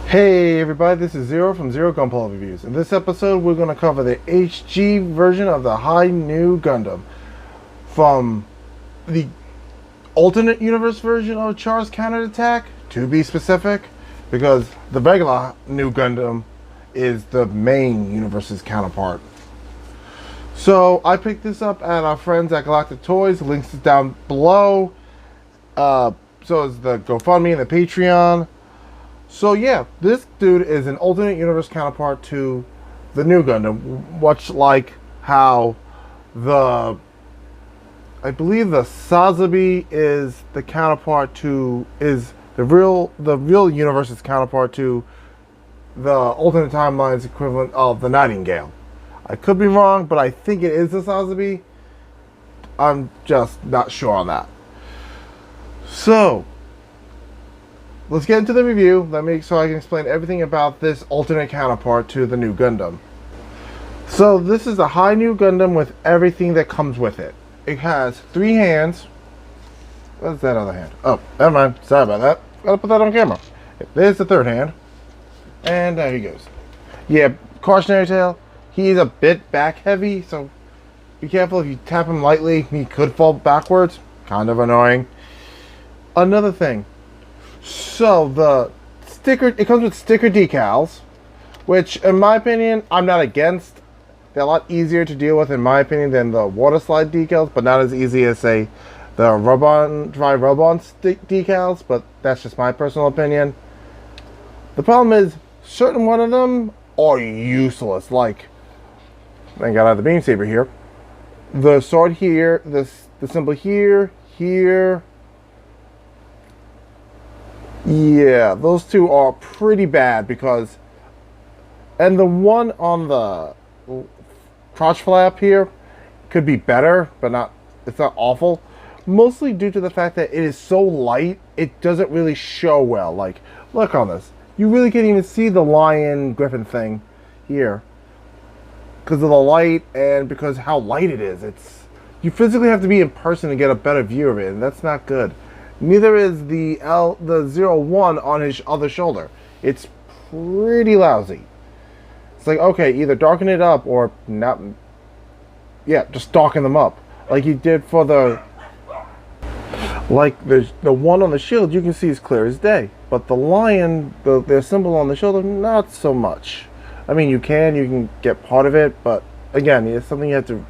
Hey everybody, this is Zero from Zero Gunpla Reviews. In this episode, we're going to cover the HG version of the High New Gundam from the alternate universe version of Char's Counterattack, to be specific, because the regular New Gundam is the main universe's counterpart. So I picked this up at our friends at Galactic Toys. The links is down below. So is the GoFundMe and the Patreon. So yeah, this dude is an alternate universe counterpart to the New Gundam, much like how I believe the Sazabi is the counterpart to, is the real universe's counterpart to the alternate timeline's equivalent of the Nightingale. I could be wrong, but I think it is the Sazabi. I'm just not sure on that. So let's get into the review. So I can explain everything about this alternate counterpart to the New Gundam. So this is a High New Gundam with everything that comes with it. It has 3 hands. What's that other hand? Oh, never mind. Sorry about that. Gotta put that on camera. There's the 3rd hand. And there he goes. Yeah, cautionary tale. He's a bit back heavy, so be careful if you tap him lightly. He could fall backwards. Kind of annoying. Another thing. So the sticker, it comes with sticker decals, which in my opinion, I'm not against. They're a lot easier to deal with in my opinion than the water slide decals, but not as easy as say the dry rub-on decals, but that's just my personal opinion. The problem is certain one of them are useless, like, thank God I have the beam saber here. The sword here, the symbol here, here. Yeah, those two are pretty bad because, and the one on the crotch flap here could be better, but not, it's not awful. Mostly due to the fact that it is so light, it doesn't really show well. Like, look on this. You really can't even see the lion griffin thing here because of the light and because how light it is. You physically have to be in person to get a better view of it, and that's not good. Neither is the 01 on his other shoulder. It's pretty lousy. It's like, okay, either darken it up or not. Yeah, just darken them up. Like you did for the one on the shield, you can see as clear as day. But the lion, their symbol on the shoulder, not so much. I mean, you can get part of it, but again, it's something you have to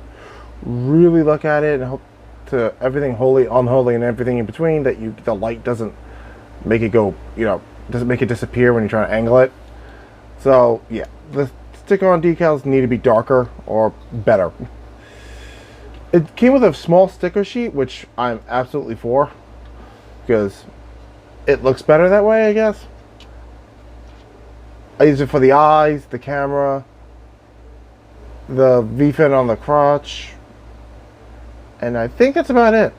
really look at it and hope to everything holy, unholy, and everything in between, that the light doesn't make it go, doesn't make it disappear when you're trying to angle it. So yeah, the sticker-on decals need to be darker or better. It came with a small sticker sheet, which I'm absolutely for, because it looks better that way, I guess. I use it for the eyes, the camera, the V-fin on the crotch, and I think that's about it.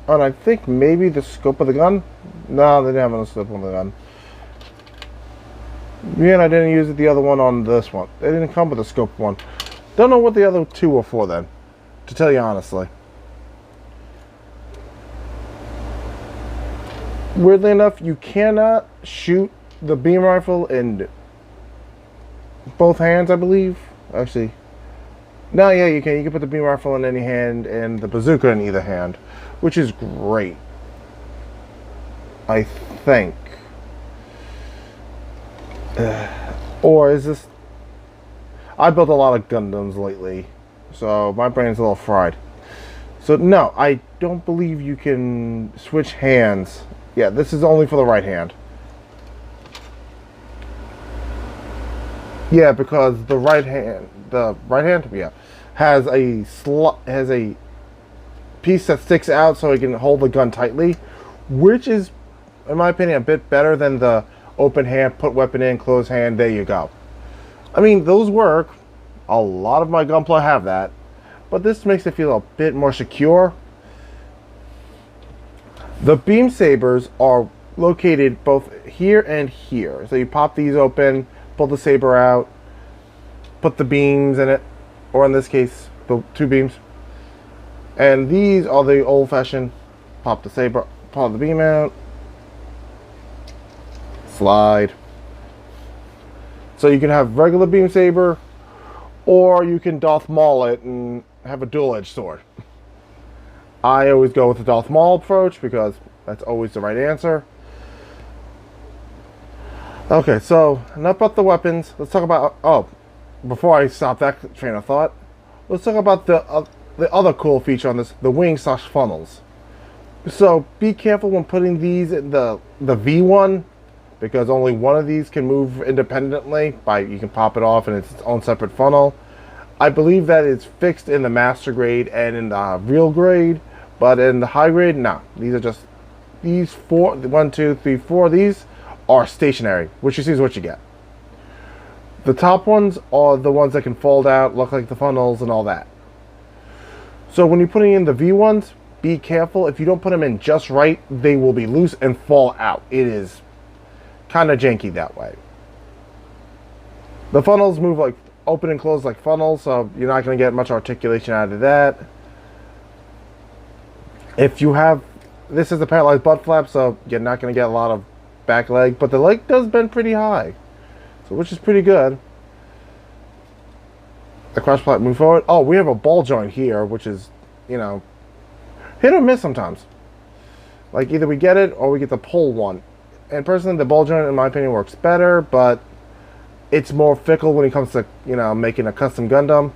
Oh, and I think maybe the scope of the gun? No, they didn't have a scope on the gun. Yeah, and I didn't use the other one on this one. They didn't come with a scope one. Don't know what the other 2 were for then, to tell you honestly. Weirdly enough, you cannot shoot the beam rifle in both hands, I believe. Actually, no, yeah, you can. You can put the beam rifle in any hand and the bazooka in either hand, which is great, I think. Or is this... I built a lot of Gundams lately, so my brain's a little fried. So no, I don't believe you can switch hands. Yeah, this is only for the right hand. Yeah, because the right hand, yeah, has a piece that sticks out so it can hold the gun tightly, which is, in my opinion, a bit better than the open hand, put weapon in, close hand, there you go. I mean, those work. A lot of my Gunpla have that, but this makes it feel a bit more secure. The beam sabers are located both here and here. So you pop these open, pull the saber out, put the beams in it, or in this case, the 2 beams. And these are the old-fashioned pop the saber, pull the beam out, slide. So you can have regular beam saber, or you can Darth Maul it and have a dual-edged sword. I always go with the Darth Maul approach because that's always the right answer. Okay, so enough about the weapons. Let's talk about, before I stop that train of thought, let's talk about the other cool feature on this, the wing/funnels. So be careful when putting these in the V1, because only one of these can move independently. You can pop it off and it's its own separate funnel. I believe that it's fixed in the master grade and in the real grade, but in the high grade, no. These are just these four, 1, 2, 3, 4. These are stationary. What you see is what you get. The top ones are the ones that can fold out, look like the funnels and all that. So when you're putting in the V1s, be careful. If you don't put them in just right, they will be loose and fall out. It is kind of janky that way. The funnels move like open and close like funnels, so you're not going to get much articulation out of that. If you have, this is a paralyzed butt flap, so you're not going to get a lot of back leg, but the leg does bend pretty high, so which is pretty good. The cross plate move forward. Oh, we have a ball joint here, which is, you know, hit or miss sometimes. Like either we get it or we get the pull one. And personally, the ball joint, in my opinion, works better, but it's more fickle when it comes to, you know, making a custom Gundam,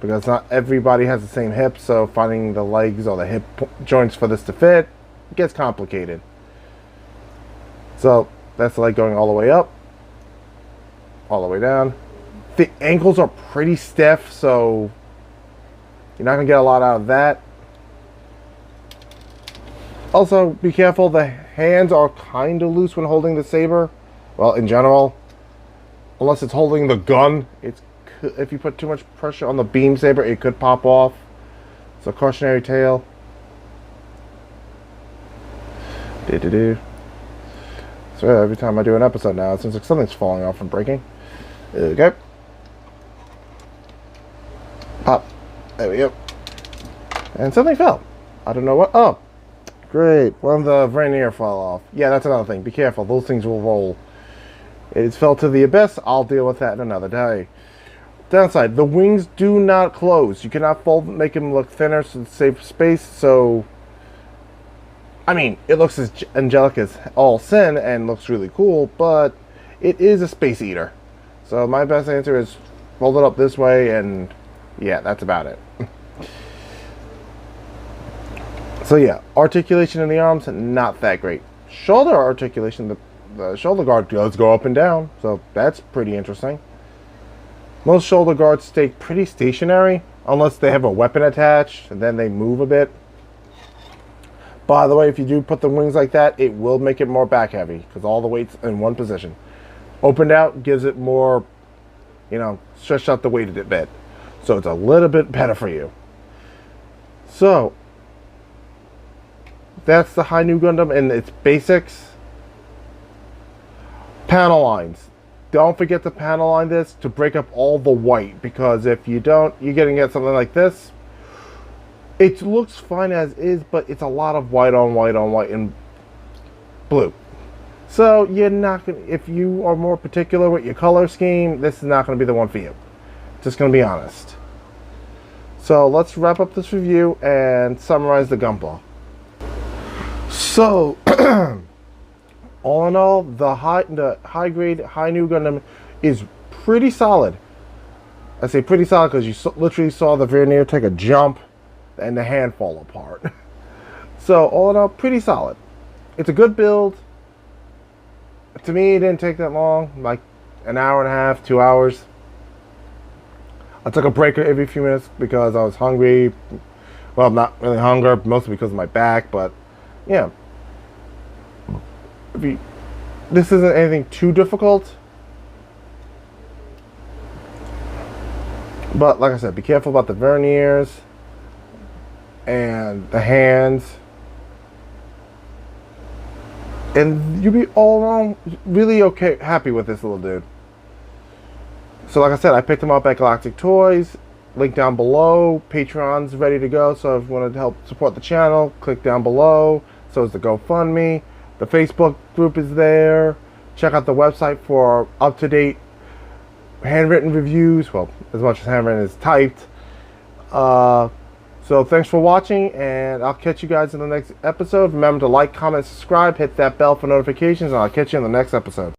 because not everybody has the same hip, so finding the legs or the hip joints for this to fit gets complicated. So that's the leg going all the way up, all the way down. The ankles are pretty stiff, so you're not going to get a lot out of that. Also, be careful, the hands are kind of loose when holding the saber. Well, in general, unless it's holding the gun, if you put too much pressure on the beam saber, it could pop off. So cautionary tale. So every time I do an episode now, it seems like something's falling off and breaking. Okay. Pop. There we go. And something fell. I don't know what. Oh. Great. One of the vernier fell off. Yeah, that's another thing. Be careful. Those things will roll. It fell to the abyss. I'll deal with that another day. Downside. The wings do not close. You cannot fold, make them look thinner to save space. So, I mean, it looks as angelic as all sin and looks really cool, but it is a space eater. So my best answer is fold it up this way, and yeah, that's about it. So yeah, articulation in the arms, not that great. Shoulder articulation, the shoulder guard does go up and down, so that's pretty interesting. Most shoulder guards stay pretty stationary, unless they have a weapon attached, and then they move a bit. By the way, if you do put the wings like that, it will make it more back heavy, because all the weight's in one position. Opened out gives it more, you know, stretch out the weight a bit. So it's a little bit better for you. So that's the High New Gundam and its basics. Panel lines. Don't forget to panel line this to break up all the white, because if you don't, you're going to get something like this. It looks fine as is, but it's a lot of white on white on white and blue. So you're not going to, if you are more particular with your color scheme, this is not going to be the one for you. Just going to be honest. So let's wrap up this review and summarize the Gunpla. So, all in all, the high grade, High New Gundam is pretty solid. I say pretty solid because you literally saw the vernier take a jump and the hand fall apart. So, all in all, pretty solid. It's a good build. To me, it didn't take that long, like an hour and a half, 2 hours. I took a break every few minutes because I was hungry. Well, not really hunger, mostly because of my back, but yeah. This isn't anything too difficult. But like I said, be careful about the verniers and the hands. And you'll be all along really okay, happy with this little dude. So like I said, I picked him up at Galactic Toys. Link down below. Patreon's ready to go. So if you want to help support the channel, click down below. So is the GoFundMe. The Facebook group is there. Check out the website for up-to-date handwritten reviews. Well, as much as handwritten as typed. So thanks for watching, and I'll catch you guys in the next episode. Remember to like, comment, subscribe, hit that bell for notifications, and I'll catch you in the next episode.